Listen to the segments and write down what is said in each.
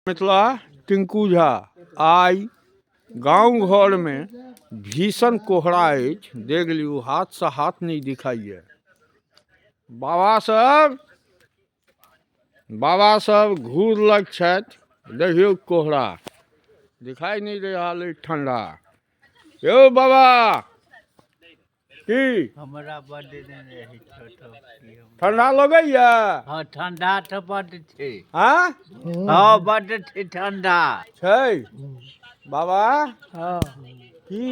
मिथिला टिंकू झा आई गांव घर में भीषण कोहरा अछि। देख लियौ हाथ से हाथ नहीं दिखाइए। बाबा सब घूर लग छथि। देखियो कोहरा दिखाई नहीं दे रहा है। ठंडा यो बाबा की हमरा बड ठंडा लगे या? हाँ ठंडा तो बड छे। हाँ हाँ बड छे ठंडा छै बाबा। हाँ की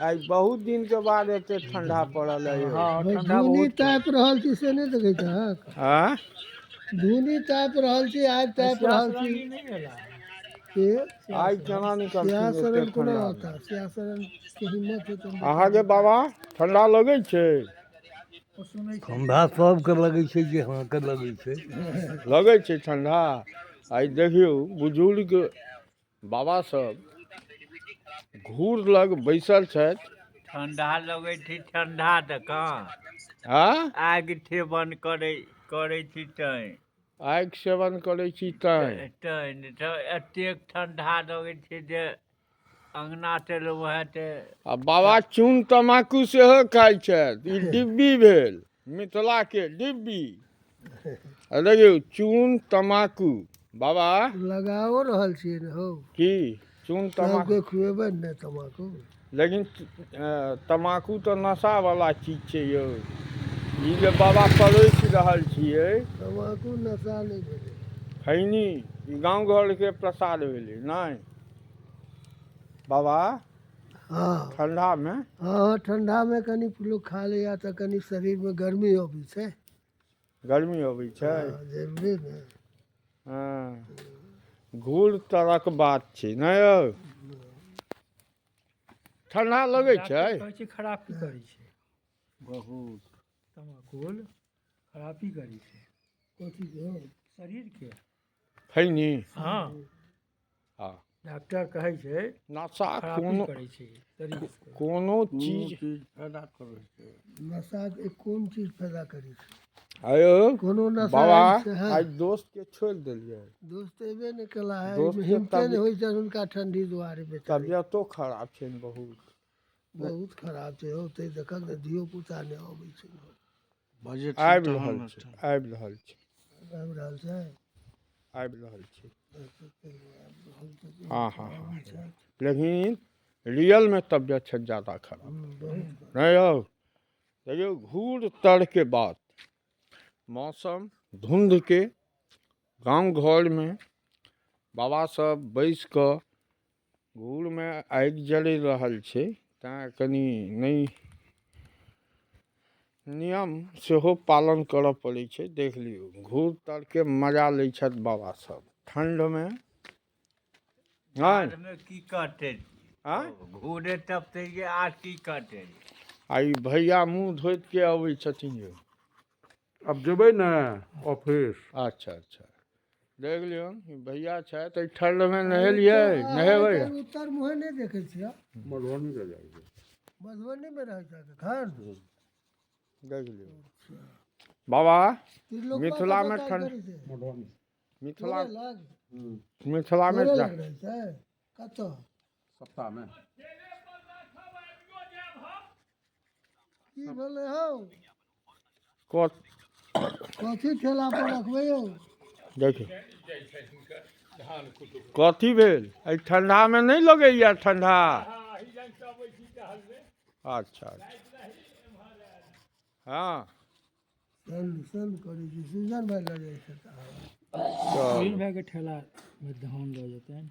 आज बहुत दिन के बाद एते ठंडा पड़ल है। हाँ ठंडा धुनी बहुत ताप रहल छी से नहीं देखे छहक। हाँ धुनी ताप रहल छी आज ताप रहल छी के आज केना निकलती सियासरन एते कोना ठंडा होता सियासरन के हिम्मत है तो अहाँ के बाबा ठंडा लगे छै? ठंडा सबके लगे छे जे हाँ के लगे छे। लगे छै ठंडा। आज देखियो बुजुर्ग बाबा सब घूर लग बैसल छथि। ठंडा लगे छे ठंडा त कहाँ हाँ आग ठेबन करे छी तै आग सेवन करे छी तैं एतेक ठंडा लगे छे जे अंगना चल वह आ बाबा चून तमाकू सेहो खाइ छथि। ई डिब्बी भेल मिथिला के डिब्बी। आ देखियो चून तमाकू बाबा लगाओ रहल छी ने हो की चून तमाकू सबके खुएबे ने तमाकू। लेकिन तमाकू तो नशा वाला चीज छै यौ। ई जे बाबा परोस रहल छियै तमाकू नशा नहीं भेले। खैनी ई गांव घर के प्रसाद भेलै नहीं बाबा। हाँ ठंडा में हाँ ठंडा में कनी लोग खा लिया तो कनी शरीर में गर्मी अबै छै। गर्मी अबै छै। हाँ, जरूरी ने। हाँ घूर तरक बात छै न यौ। ठंडा लगे छै? खराबी करै छै बहुत तमाकुल खराबी करै छै कथी के शरीर के। खैनी हाँ हाँ डॉक्टर कहै छै नशा खराबी कोनो करै छै शरीर के। कोनो चीज फायदा करे छे। नशा के कोन चीज पैदा करी छै? आयो कोनो नशा बाबा से हाँ। आज दोस्त के छोड़ दिलिए। दोस्त एबे नहीं कला है दोस्त के हिम्मते नहीं तबीयत- होइ छै उनका ठंडी दुआरे बेचारी तबियतो खराब छै ने बहुत। बहुत खराब छै हो ते देखक ने धियो पुता नहीं अबै छै आबि रहल छै आबि रहल छै आबि रहल छै। आबि रहल छै। हाँ हाँ हाँ लेकिन रियल में तबियत छै ज़्यादा खराब बहुत नहीं यौ। देखियो घूर तर के बात मौसम धुंध के गांव घर में बाबा सब बैस क घूर में आगि जलि रहल छै। तैं कनी नहीं नियम सेहो पालन करऽ पड़ै छै। देख लियौ घूर तर के मजा लै छथि बाबा सब ठंड में नहीं। में की करते हाँ घूरे तपते ये आज की करते। आई भैया मुंह धोइत के अबै छथिन यौ। अब जेबै ने ऑफिस। अच्छा अच्छा देख लियौ भैया छथि। एहि ठंड में नहेलियै नहेबै? उत्तर मुहे नहीं देखे छियै। मधुबनी के जाइए। मधुबनी में रह जाके खान देख लियौ बाबा त्रिलोकबा मिथिला कतऽ में काज ठंड करै छै? मधुबनी। मिथिला तोरे लग मिथिला में तोरे जा- लग रहै छै कतऽ? सप्ताह में की भेलै हौ कत कथी ठेला पर रखबै यौ? देखियौ कथी भेल? एहि ठंडा में नहीं लगैया ठंडा? अच्छा अच्छा हाँ सन करै छी सीजन भाई लग जाइ छै तऽ चल भाई के ठेला में धान लऽ जेतै।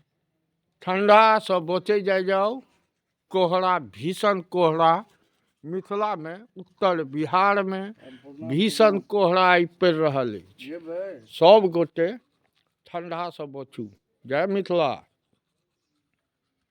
ठंडा से बचे जाओ। कोहरा भीषण कोहरा मिथिला में उत्तर बिहार में भीषण कोहरा आई पड़ रहल अछि। सब गोटे ठंडा से बचू। जय मिथिला।